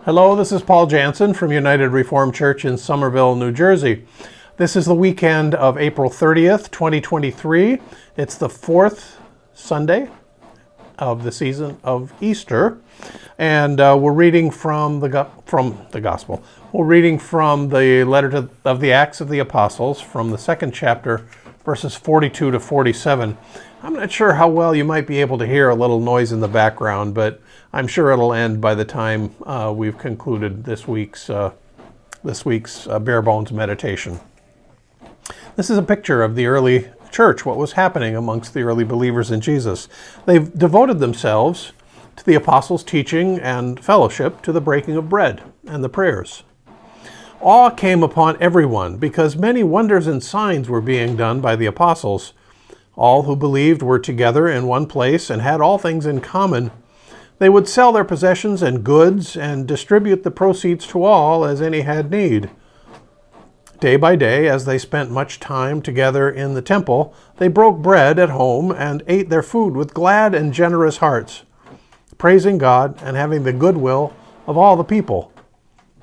Hello, this is Paul Jansen from United Reformed Church in Somerville, New Jersey. This is the weekend of April 30th, 2023. It's the fourth Sunday of the season of Easter, and we're reading from the Gospel. We're reading from the letter of the Acts of the Apostles, from the second chapter, verses 42 to 47. I'm not sure how well you might be able to hear a little noise in the background, but I'm sure it'll end by the time we've concluded this week's bare bones meditation. This is a picture of the early church, what was happening amongst the early believers in Jesus. They've devoted themselves to the apostles' teaching and fellowship, to the breaking of bread and the prayers. Awe came upon everyone because many wonders and signs were being done by the apostles. All who believed were together in one place and had all things in common. They would sell their possessions and goods and distribute the proceeds to all as any had need. Day by day, as they spent much time together in the temple, they broke bread at home and ate their food with glad and generous hearts, praising God and having the goodwill of all the people.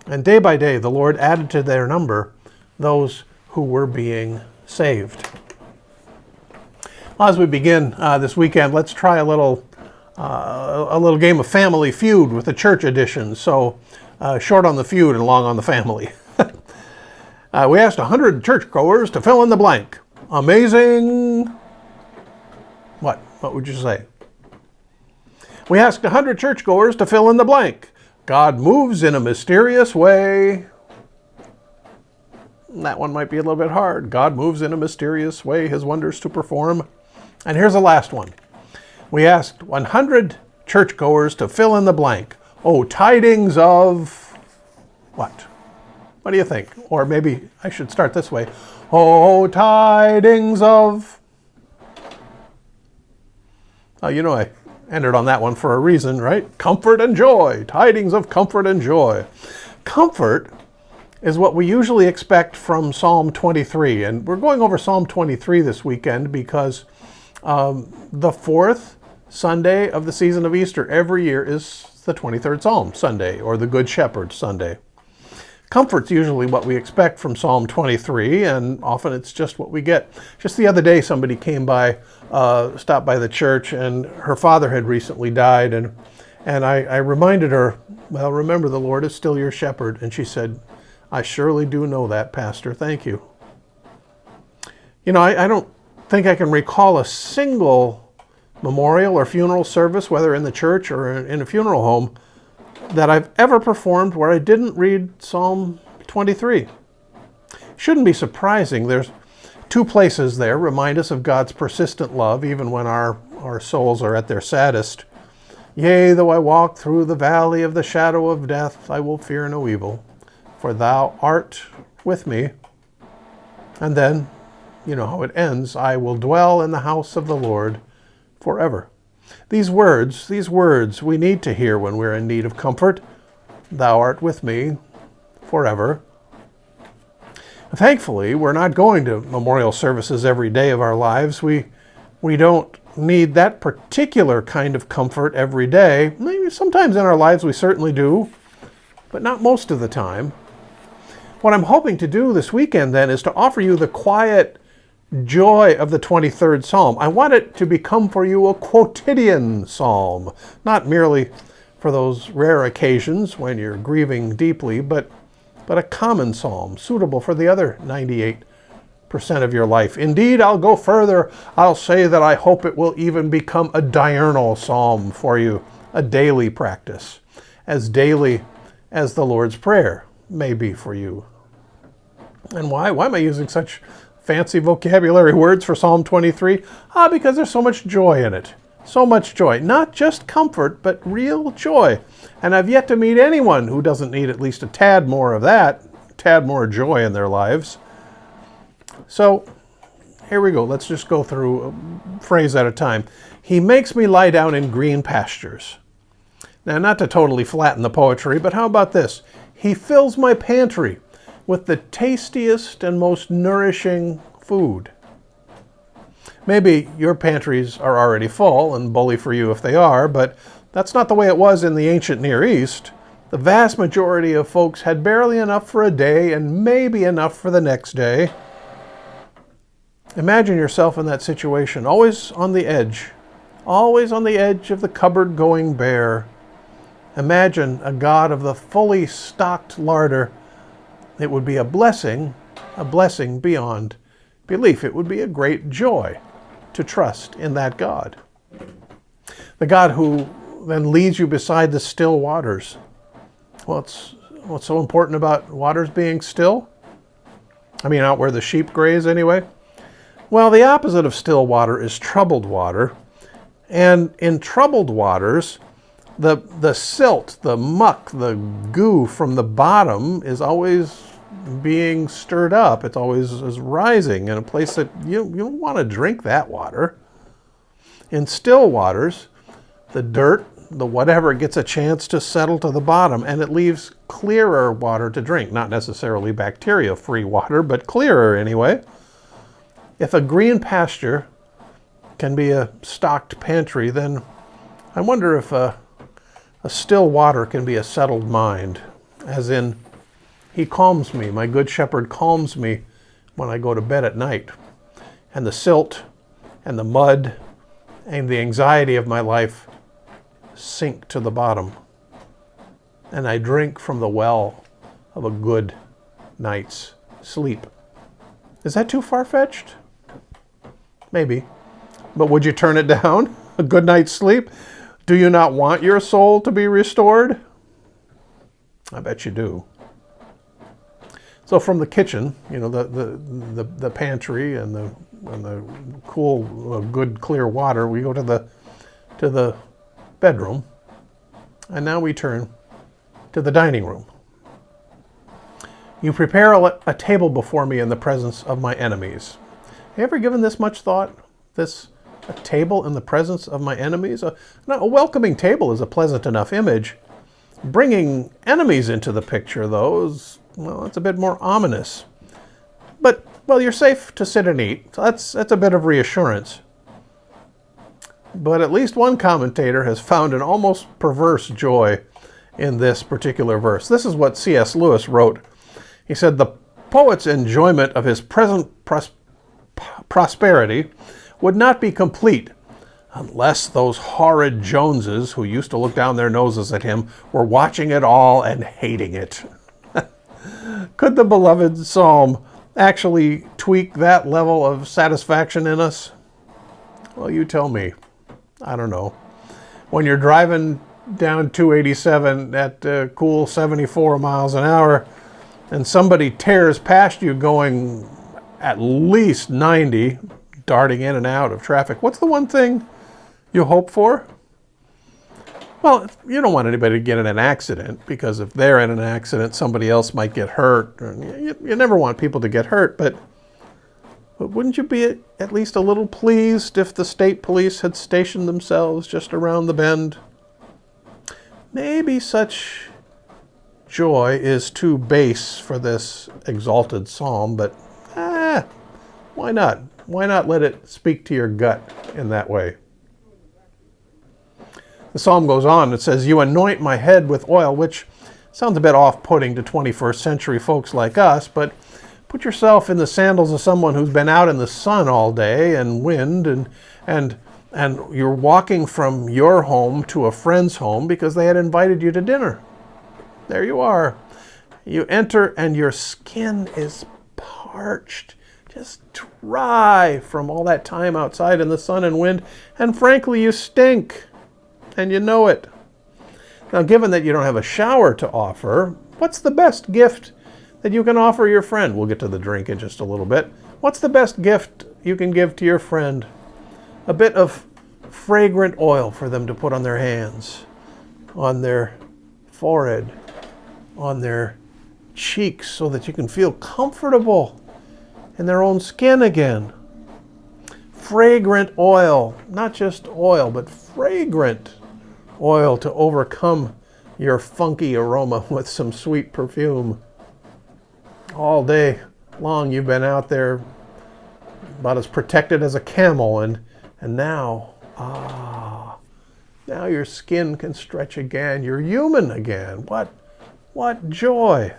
And day by day, the Lord added to their number those who were being saved. Well, as we begin this weekend, let's try a little game of Family Feud with the church edition. So short on the feud and long on the family. We asked 100 churchgoers to fill in the blank. Amazing. What? What would you say? We asked 100 churchgoers to fill in the blank. God moves in a mysterious way. That one might be a little bit hard. God moves in a mysterious way, his wonders to perform. And here's the last one. We asked 100 churchgoers to fill in the blank. Oh, tidings of what? What do you think? Or maybe I should start this way. Oh, tidings of... Oh, you know I entered on that one for a reason, right? Comfort and joy. Tidings of comfort and joy. Comfort is what we usually expect from Psalm 23. And we're going over Psalm 23 this weekend because the fourth Sunday of the season of Easter every year is the 23rd Psalm Sunday, or the Good Shepherd Sunday. Comfort's usually what we expect from Psalm 23, and often it's just what we get. Just the other day, somebody came by, stopped by the church, and her father had recently died, and I reminded her, well, remember, the Lord is still your shepherd. And she said, I surely do know that, Pastor. Thank you. You know, I don't think I can recall a single memorial or funeral service, whether in the church or in a funeral home, that I've ever performed where I didn't read Psalm 23. Shouldn't be surprising. There's two places there remind us of God's persistent love, even when our souls are at their saddest. Yea, though I walk through the valley of the shadow of death, I will fear no evil, for thou art with me. And then, you know how it ends, I will dwell in the house of the Lord forever. These words we need to hear when we're in need of comfort. Thou art with me forever. Thankfully, we're not going to memorial services every day of our lives. We don't need that particular kind of comfort every day. Maybe sometimes in our lives we certainly do, but not most of the time. What I'm hoping to do this weekend then is to offer you the quiet joy of the 23rd Psalm. I want it to become for you a quotidian psalm, not merely for those rare occasions when you're grieving deeply, but a common psalm, suitable for the other 98% of your life. Indeed, I'll go further. I'll say that I hope it will even become a diurnal psalm for you, a daily practice, as daily as the Lord's Prayer may be for you. And why? Why am I using such fancy vocabulary words for Psalm 23? Because there's so much joy in it. So much joy. Not just comfort, but real joy. And I've yet to meet anyone who doesn't need at least a tad more of that, a tad more joy in their lives. So here we go. Let's just go through a phrase at a time. He makes me lie down in green pastures. Now, not to totally flatten the poetry, but how about this? He fills my pantry with the tastiest and most nourishing food. Maybe your pantries are already full, and bully for you if they are, but that's not the way it was in the ancient Near East. The vast majority of folks had barely enough for a day and maybe enough for the next day. Imagine yourself in that situation, always on the edge of the cupboard going bare. Imagine a God of the fully stocked larder. It would be a blessing beyond belief. It would be a great joy to trust in that God. The God who then leads you beside the still waters. What's so important about waters being still? I mean, out where the sheep graze anyway? Well, the opposite of still water is troubled water. And in troubled waters, the silt, the muck, the goo from the bottom is always being stirred up. It's always is rising in a place that you don't want to drink that water. In still waters, the dirt, the whatever, gets a chance to settle to the bottom, and it leaves clearer water to drink. Not necessarily bacteria-free water, but clearer anyway. If a green pasture can be a stocked pantry, then I wonder if a still water can be a settled mind. As in, he calms me, my good shepherd calms me when I go to bed at night. And the silt and the mud and the anxiety of my life sink to the bottom. And I drink from the well of a good night's sleep. Is that too far-fetched? Maybe. But would you turn it down? A good night's sleep? Do you not want your soul to be restored? I bet you do. So from the kitchen, the pantry and the cool, good, clear water, we go to the bedroom, and now we turn to the dining room. You prepare a table before me in the presence of my enemies. Have you ever given this much thought? A table in the presence of my enemies? A welcoming table is a pleasant enough image. Bringing enemies into the picture, though, it's a bit more ominous. But, well, you're safe to sit and eat, so that's a bit of reassurance. But at least one commentator has found an almost perverse joy in this particular verse. This is what C.S. Lewis wrote. He said, "The poet's enjoyment of his present prosperity would not be complete unless those horrid Joneses who used to look down their noses at him were watching it all and hating it." Could the beloved psalm actually tweak that level of satisfaction in us? Well, you tell me. I don't know. When you're driving down 287 at cool 74 miles an hour and somebody tears past you going at least 90, darting in and out of traffic, what's the one thing you hope for? Well, you don't want anybody to get in an accident, because if they're in an accident, somebody else might get hurt. You never want people to get hurt, but wouldn't you be at least a little pleased if the state police had stationed themselves just around the bend? Maybe such joy is too base for this exalted psalm, but why not? Why not let it speak to your gut in that way? The psalm goes on. It says, "You anoint my head with oil," which sounds a bit off-putting to 21st century folks like us, but put yourself in the sandals of someone who's been out in the sun all day and wind, and you're walking from your home to a friend's home because they had invited you to dinner. There you are. You enter and your skin is parched, just dry from all that time outside in the sun and wind, and frankly, you stink, and you know it. Now, given that you don't have a shower to offer, what's the best gift that you can offer your friend? We'll get to the drink in just a little bit. What's the best gift you can give to your friend? A bit of fragrant oil for them to put on their hands, on their forehead, on their cheeks, so that you can feel comfortable in their own skin again. Fragrant oil, not just oil, but fragrant oil to overcome your funky aroma with some sweet perfume. All day long you've been out there about as protected as a camel, and now, Now your skin can stretch again. You're human again. What joy.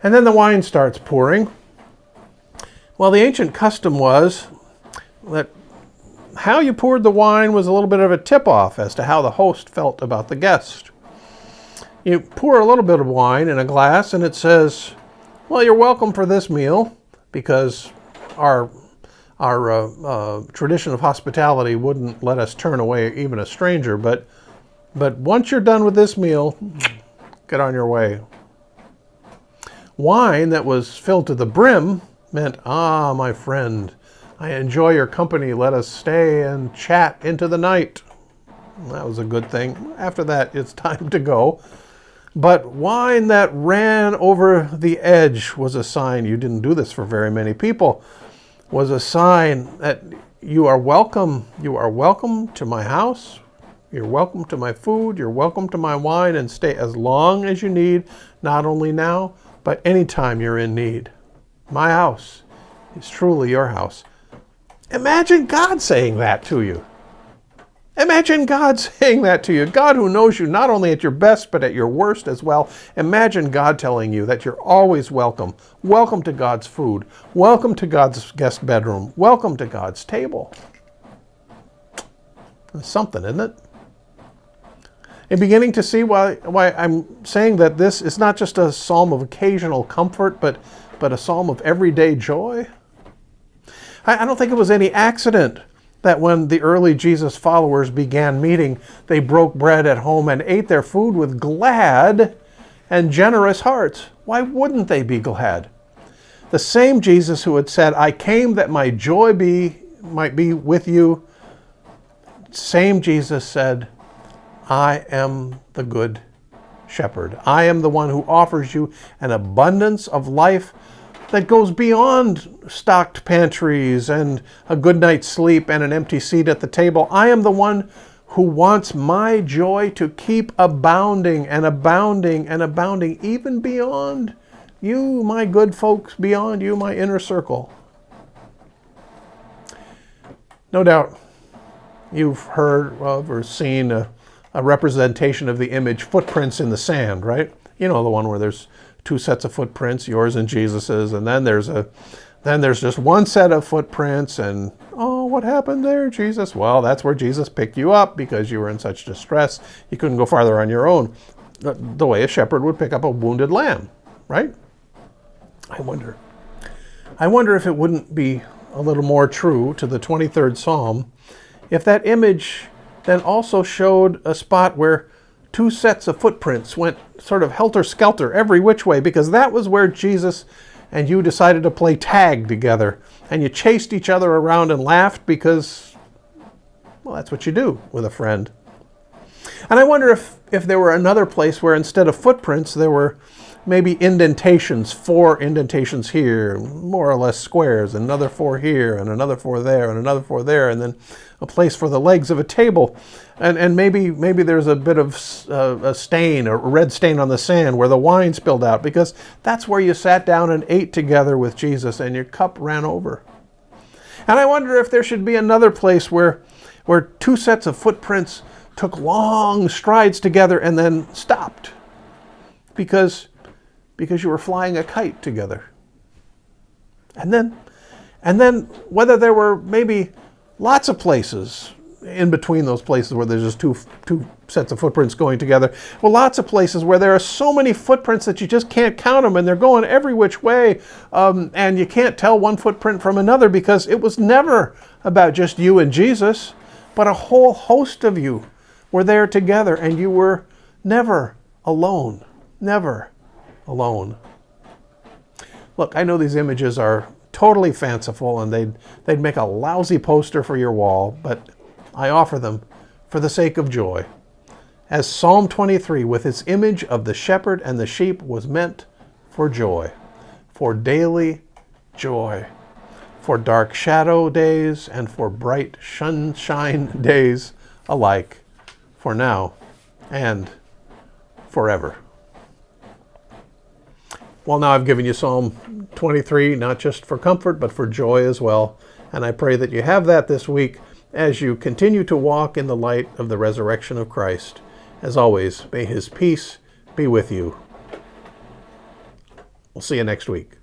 And then the wine starts pouring. Well, the ancient custom was that how you poured the wine was a little bit of a tip-off as to how the host felt about the guest. You pour a little bit of wine in a glass and it says, well, you're welcome for this meal, because our tradition of hospitality wouldn't let us turn away even a stranger. But once you're done with this meal, get on your way. Wine that was filled to the brim meant, my friend, I enjoy your company. Let us stay and chat into the night. That was a good thing. After that, it's time to go. But wine that ran over the edge was a sign, you didn't do this for very many people, was a sign that you are welcome. You are welcome to my house. You're welcome to my food. You're welcome to my wine, and stay as long as you need, not only now, but anytime you're in need. My house is truly your house. Imagine God saying that to you. Imagine God saying that to you. God, who knows you not only at your best, but at your worst as well. Imagine God telling you that you're always welcome. Welcome to God's food. Welcome to God's guest bedroom. Welcome to God's table. It's something, isn't it? And beginning to see why I'm saying that this is not just a psalm of occasional comfort, but a psalm of everyday joy. I don't think it was any accident that when the early Jesus followers began meeting, they broke bread at home and ate their food with glad and generous hearts. Why wouldn't they be glad? The same Jesus who had said, I came that my joy might be with you, same Jesus said, I am the good shepherd. I am the one who offers you an abundance of life that goes beyond stocked pantries and a good night's sleep and an empty seat at the table. I am the one who wants my joy to keep abounding and abounding and abounding, even beyond you, my good folks, beyond you, my inner circle. No doubt you've heard of or seen a representation of the image footprints in the sand, right? You know, the one where there's two sets of footprints, yours and Jesus's, and then there's just one set of footprints, and what happened there, Jesus? Well, that's where Jesus picked you up because you were in such distress you couldn't go farther on your own. The way a shepherd would pick up a wounded lamb, right? I wonder if it wouldn't be a little more true to the 23rd Psalm if that image then also showed a spot where two sets of footprints went sort of helter-skelter every which way, because that was where Jesus and you decided to play tag together, and you chased each other around and laughed because, well, that's what you do with a friend. And I wonder if there were another place where instead of footprints there were maybe indentations, 4 indentations here, more or less squares, another 4 here, and another 4 there, and another 4 there, and then a place for the legs of a table. And maybe there's a bit of a stain, a red stain on the sand where the wine spilled out, because that's where you sat down and ate together with Jesus and your cup ran over. And I wonder if there should be another place where 2 sets of footprints took long strides together and then stopped because you were flying a kite together. And then whether there were maybe lots of places in between those places where there's just two sets of footprints going together, well, lots of places where there are so many footprints that you just can't count them, and they're going every which way, and you can't tell one footprint from another, because it was never about just you and Jesus, but a whole host of you were there together, and you were never alone. Never alone. Look, I know these images are totally fanciful and they'd make a lousy poster for your wall, but I offer them for the sake of joy. As Psalm 23 with its image of the shepherd and the sheep was meant for joy, for daily joy, for dark shadow days and for bright sunshine days alike, for now and forever. Well, now I've given you Psalm 23, not just for comfort, but for joy as well. And I pray that you have that this week as you continue to walk in the light of the resurrection of Christ. As always, may his peace be with you. We'll see you next week.